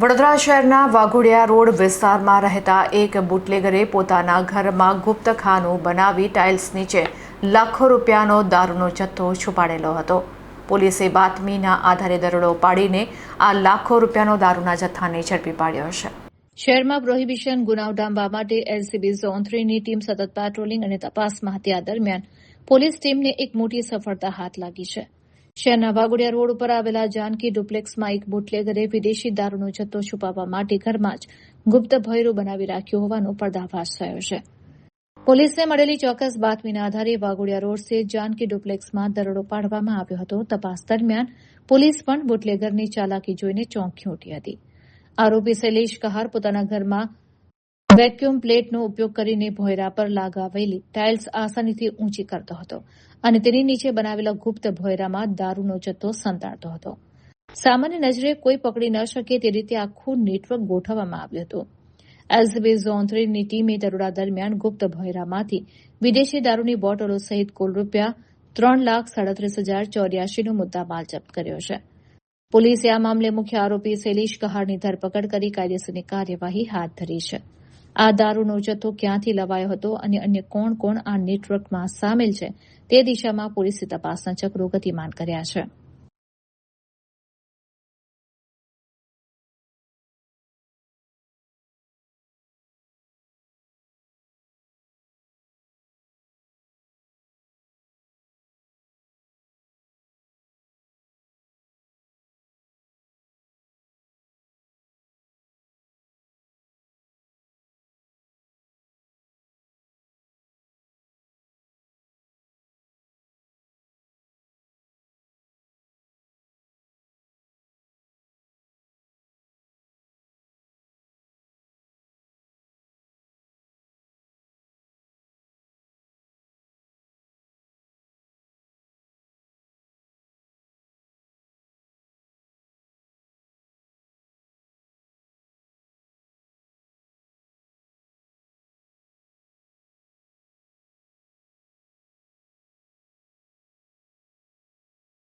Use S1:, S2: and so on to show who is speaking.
S1: વડોદરા શહેરના વાઘોડિયા રોડ વિસ્તારમાં રહેતા એક બુટલેગરે પોતાના ઘરમાં ગુપ્તખાનું બનાવી ટાઇલ્સ નીચે લાખો રૂપિયાનો દારૂનો જથ્થો છુપાડેલો હતો. પોલીસે બાતમીના આધારે દરોડો પાડીને આ લાખો રૂપિયાનો દારૂના જથ્થાને ઝડપી પાડ્યો છે. શહેરમાં પ્રોહિબિશન ગુનાઓ ડામવા માટે એલસીબી ઝોન 3ની ટીમ સતત પેટ્રોલિંગ અને તપાસમાં હતી. આ દરમિયાન પોલીસ ટીમને એક મોટી સફળતા હાથ લાગી છે. શહેરના વાઘોડિયા રોડ ઉપર આવેલા જાનકી ડુપ્લેક્સમાં એક બુટલેગરે વિદેશી દારૂનો જથ્થો છુપાવવા માટે ઘરમાં જ ગુપ્ત ભોંયરું બનાવી રાખ્યો હોવાનો પર્દાફાશ થયો છે. પોલીસને મળેલી ચોક્કસ બાતમીના આધારે વાઘોડિયા રોડ સ્થિત જાનકી ડુપ્લેક્સમાં દરોડો પાડવામાં આવ્યો હતો. તપાસ દરમિયાન પોલીસ પણ બુટલેગરની ચાલાકી જોઈને ચોંકી ઉઠી હતી. આરોપી શૈલેષ કહાર પોતાના ઘરમાં વેક્યુમ પ્લેટનો ઉપયોગ કરીને ભોંયરા પર લગાવેલી ટાઇલ્સ આસાનીથી ઊંચી કરતો હતો અને તેની નીચે બનાવેલા ગુપ્ત ભોંયરામાં દારૂનો જથ્થો સંતાડતો હતો. સામાન્ય નજરે કોઈ પકડી ન શકે તે રીતે આખું નેટવર્ક ગોઠવવામાં આવ્યું હતું. એલસીબી ઝોન 3ની ટીમે દરોડા દરમિયાન ગુપ્ત ભોંયરામાંથી વિદેશી દારૂની બોટલો સહિત કુલ રૂપિયા 3,37,084નો મુદ્દામાલ જપ્ત કર્યો છે. પોલીસે આ મામલે મુખ્ય આરોપી શૈલેષ કહારની ધરપકડ કરી કાયદેસરની કાર્યવાહી હાથ ધરી છે. આ દારૂનો જથ્થો ક્યાંથી લવાયો હતો અને અન્ય કોણ કોણ આ નેટવર્કમાં સામેલ છે તે દિશામાં પોલીસે તપાસના ચક્રો ગતિમાન કર્યા છે.